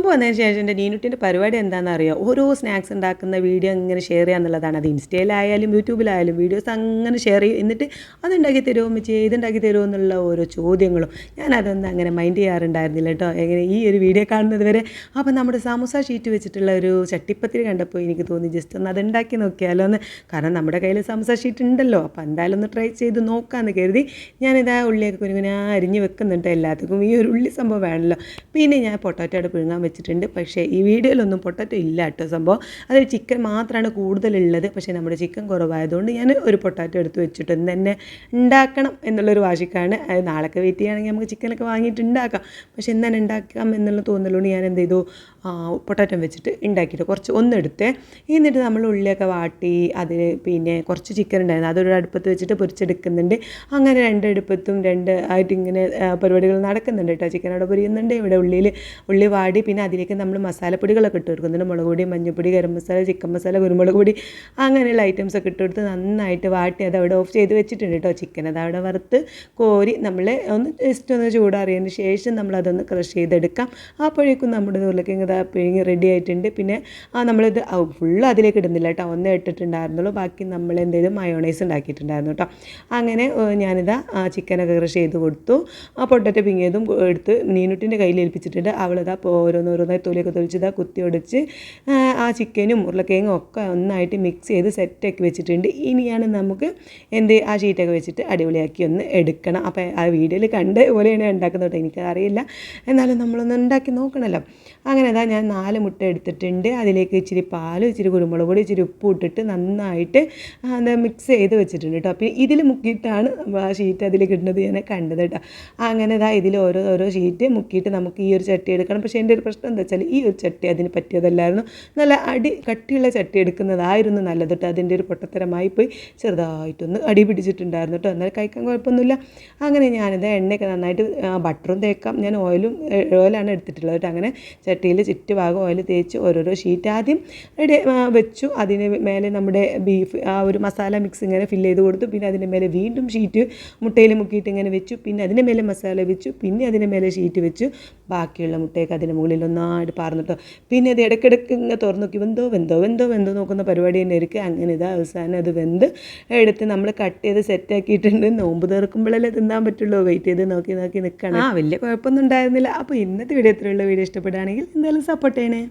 നോമ്പ് വന്നതിന് ശേഷം എൻ്റെ നീനുട്ടിൻ്റെ പരിപാടി എന്താണെന്ന് അറിയാം, ഓരോ സ്നാക്സ് ഉണ്ടാക്കുന്ന വീഡിയോ ഇങ്ങനെ ഷെയർ ചെയ്യുക എന്നുള്ളതാണ്. അത് ഇൻസ്റ്റയിലായാലും യൂട്യൂബിലായാലും വീഡിയോസ് അങ്ങനെ ഷെയർ ചെയ്യും. എന്നിട്ട് അതുണ്ടാക്കി തരുമോ അമ്മച്ചി, ഇതുണ്ടാക്കി തരുമോ എന്നുള്ള ഓരോ ചോദ്യങ്ങളും. ഞാനതൊന്നും അങ്ങനെ മൈൻഡ് ചെയ്യാറുണ്ടായിരുന്നില്ല കേട്ടോ, എങ്ങനെ ഈ ഒരു വീഡിയോ കാണുന്നത് വരെ. അപ്പോൾ നമ്മുടെ സമൂസ ഷീറ്റ് വെച്ചിട്ടുള്ള ഒരു ചട്ടിപ്പത്തിരി കണ്ടപ്പോൾ എനിക്ക് തോന്നി ജസ്റ്റ് ഒന്ന് അതുണ്ടാക്കി നോക്കിയാലോ എന്ന്. കാരണം നമ്മുടെ കയ്യിൽ സമൂസ ഷീറ്റ് ഉണ്ടല്ലോ, അപ്പോൾ എന്തായാലും ഒന്ന് ട്രൈ ചെയ്ത് നോക്കാമെന്ന് കരുതി ഞാനിതാ ഉള്ളിയൊക്കെ കുരുങ്ങുന അരിഞ്ഞ് വെക്കുന്നുണ്ട്. എല്ലാവർക്കും ഈ ഒരു ഉള്ളി സംഭവം വേണമല്ലോ. പിന്നെ ഞാൻ പൊട്ടാറ്റോ പുഴുങ്ങാൻ വെച്ചിട്ടുണ്ട്. പക്ഷേ ഈ വീഡിയോയിലൊന്നും പൊട്ടാറ്റോ ഇല്ല കേട്ടോ സംഭവം. അതിൽ ചിക്കൻ മാത്രമാണ് കൂടുതലുള്ളത്. പക്ഷേ നമ്മുടെ ചിക്കൻ കുറവായതുകൊണ്ട് ഞാൻ ഒരു പൊട്ടാറ്റോ എടുത്ത് വെച്ചിട്ട് ഇന്ന് തന്നെ ഉണ്ടാക്കണം എന്നുള്ളൊരു വാശിക്കാണ്. അത് നാളൊക്കെ വെയിറ്റ് ചെയ്യുകയാണെങ്കിൽ നമുക്ക് ചിക്കനൊക്കെ വാങ്ങിയിട്ട് ഉണ്ടാക്കാം. പക്ഷേ ഇന്ന് തന്നെ ഉണ്ടാക്കാം എന്നുള്ള തോന്നലുകൊണ്ട് ഞാൻ എന്ത് ചെയ്തു, പൊട്ടാറ്റോ വെച്ചിട്ട് ഉണ്ടാക്കിയിട്ട് കുറച്ച് ഒന്നെടുത്ത് എന്നിട്ട് നമ്മൾ ഉള്ളിയൊക്കെ വാട്ടി അതിൽ പിന്നെ കുറച്ച് ചിക്കൻ ഉണ്ടായിരുന്നു, അതൊരു അടുപ്പത്ത് വെച്ചിട്ട് പൊരിച്ചെടുക്കുന്നുണ്ട്. അങ്ങനെ രണ്ട് അടുപ്പത്തും രണ്ട് ആയിട്ട് ഇങ്ങനെ പരിപാടികൾ നടക്കുന്നുണ്ട് കേട്ടോ. ചിക്കൻ അവിടെ പൊരിയുന്നുണ്ട്, ഇവിടെ ഉള്ളി വാടി പിന്നെ അതിലേക്ക് നമ്മൾ മസാലപ്പൊടികളൊക്കെ ഇട്ട് കൊടുക്കുന്നുണ്ട്. മുളക് പൊടി, മഞ്ഞൾപ്പൊടി, ഗരം മസാല, ചിക്കൻ മസാല, കുരുമുളക് പൊടി, അങ്ങനെയുള്ള ഐറ്റംസൊക്കെ ഇട്ട് കൊടുത്ത് നന്നായിട്ട് വാട്ടി അത് അവിടെ ഓഫ് ചെയ്ത് വെച്ചിട്ടുണ്ട് കേട്ടോ. ചിക്കൻ അത് അവിടെ വറുത്ത് കോരി നമ്മൾ ഒന്ന് ജസ്റ്റ് ഒന്ന് ചൂടാറിയതിന് ശേഷം നമ്മളതൊന്ന് ക്രഷ് ചെയ്തെടുക്കാം. അപ്പോഴേക്കും നമ്മുടെ ഉരുളക്കിഴങ്ങ് പിഴുങ്ങി റെഡി ആയിട്ടുണ്ട്. പിന്നെ നമ്മളിത് ഫുള്ള് അതിലേക്ക് ഇടുന്നില്ല കേട്ടോ, ഒന്നേ ഇട്ടിട്ടുണ്ടായിരുന്നുള്ളൂ. ബാക്കി നമ്മൾ എന്ത് ചെയ്തു, മയോണൈസ് ഉണ്ടാക്കിയിട്ടുണ്ടായിരുന്നു കേട്ടോ. അങ്ങനെ ഞാനിതാ ചിക്കനൊക്കെ ക്രഷ് ചെയ്ത് കൊടുത്തു. പൊട്ടറ്റോ പിങ്ങിയതും എടുത്ത് നീനുട്ടിൻ്റെ കയ്യിൽ ഏൽപ്പിച്ചിട്ടുണ്ട്. അവളിതാ ഓരോന്നോരോന്നായി തൊലിയൊക്കെ തൊലിച്ചിതാ കുത്തി ഒടിച്ച് ആ ചിക്കനും ഉരുളക്കിഴങ്ങും ഒക്കെ ഒന്നായിട്ട് മിക്സ് ചെയ്ത് സെറ്റാക്കി വെച്ചിട്ടുണ്ട്. ഇനിയാണ് നമുക്ക് ആ ഷീറ്റൊക്കെ വെച്ചിട്ട് അടിപൊളിയാക്കി ഒന്ന് എടുക്കണം. അപ്പോൾ ആ വീഡിയോയിൽ കണ്ട പോലെയാണ് ഉണ്ടാക്കുന്നത് കേട്ടോ, എനിക്കറിയില്ല, എന്നാലും നമ്മളൊന്ന് ഉണ്ടാക്കി നോക്കണമല്ലോ. അങ്ങനെ ഞാൻ 4 മുട്ട എടുത്തിട്ടുണ്ട്. അതിലേക്ക് ഇച്ചിരി പാലും ഇച്ചിരി കുരുമുളക് പൊടി ഇച്ചിരി ഉപ്പ് ഇട്ടിട്ട് നന്നായിട്ട് മിക്സ് ചെയ്ത് വെച്ചിട്ടുണ്ട് കേട്ടോ. അപ്പോൾ ഇതിൽ മുക്കിയിട്ടാണ് ആ ഷീറ്റ് അതിലേക്ക് ഇടുന്നത് ഞാൻ കണ്ടത് കേട്ടോ. അങ്ങനെ ഇതിൽ ഓരോ ഷീറ്റ് മുക്കിയിട്ട് നമുക്ക് ഈ ഒരു ചട്ടി എടുക്കണം. പക്ഷേ എൻ്റെ ഒരു പ്രശ്നം എന്താ വെച്ചാൽ ഈ ഒരു ചട്ടി അതിന് പറ്റിയതല്ലായിരുന്നു. നല്ല കട്ടിയുള്ള ചട്ടി എടുക്കുന്നതായിരുന്നു നല്ലത് കേട്ടോ. അതിൻ്റെ ഒരു പൊട്ടത്തരമായി പോയി ചെറുതായിട്ടൊന്ന് അടി പിടിച്ചിട്ടുണ്ടായിരുന്നു കേട്ടോ. എന്നാൽ കഴിക്കാൻ കുഴപ്പമൊന്നുമില്ല. അങ്ങനെ ഞാനിത് എണ്ണയൊക്കെ നന്നായിട്ട് ബട്ടറും തേക്കാം, ഞാൻ ഓയിലാണ് എടുത്തിട്ടുള്ളത് കേട്ടോ. അങ്ങനെ ചട്ടിയിൽ ചുറ്റുഭാഗം ഓയിൽ തേച്ച് ഓരോരോ ഷീറ്റ് ആദ്യം വെച്ചു. അതിന് മേലെ നമ്മുടെ ബീഫ് ആ ഒരു മസാല മിക്സ് ഇങ്ങനെ ഫില്ല് ചെയ്ത് കൊടുത്തു. പിന്നെ അതിൻ്റെ മേലെ വീണ്ടും ഷീറ്റ് മുട്ടയിൽ മുക്കിയിട്ട് ഇങ്ങനെ വെച്ചു. പിന്നെ അതിൻ്റെ മേലെ മസാല വെച്ചു. പിന്നെ അതിൻ്റെ മേലെ ഷീറ്റ് വെച്ചു. ബാക്കിയുള്ള മുട്ടയൊക്കെ അതിൻ്റെ മുകളിൽ ഒന്നായിട്ട് പാർന്നിട്ടോ. പിന്നെ ഇത് ഇടയ്ക്കിടയ്ക്ക് ഇങ്ങനെ തുറന്നു നോക്കി വെന്തോ നോക്കുന്ന പരിപാടി തന്നെ ആയിരിക്കും. അങ്ങനെ അവസാനം അത് വെന്ത് എടുത്ത് നമ്മൾ കട്ട് ചെയ്ത് സെറ്റാക്കിയിട്ടുണ്ട്. നോമ്പ് തീർക്കുമ്പോഴല്ലേ തിന്നാൻ പറ്റുള്ളൂ. വെയിറ്റ് ചെയ്ത് നോക്കി നിൽക്കണം. വലിയ കുഴപ്പമൊന്നും ഉണ്ടായിരുന്നില്ല. അപ്പോൾ ഇന്നത്തെ വീഡിയോ എത്രയുള്ള വീഡിയോ ഇഷ്ടപ്പെടുകയാണെങ്കിൽ എന്തായാലും സപ്പോർട്ട് ചെയ്യണേ.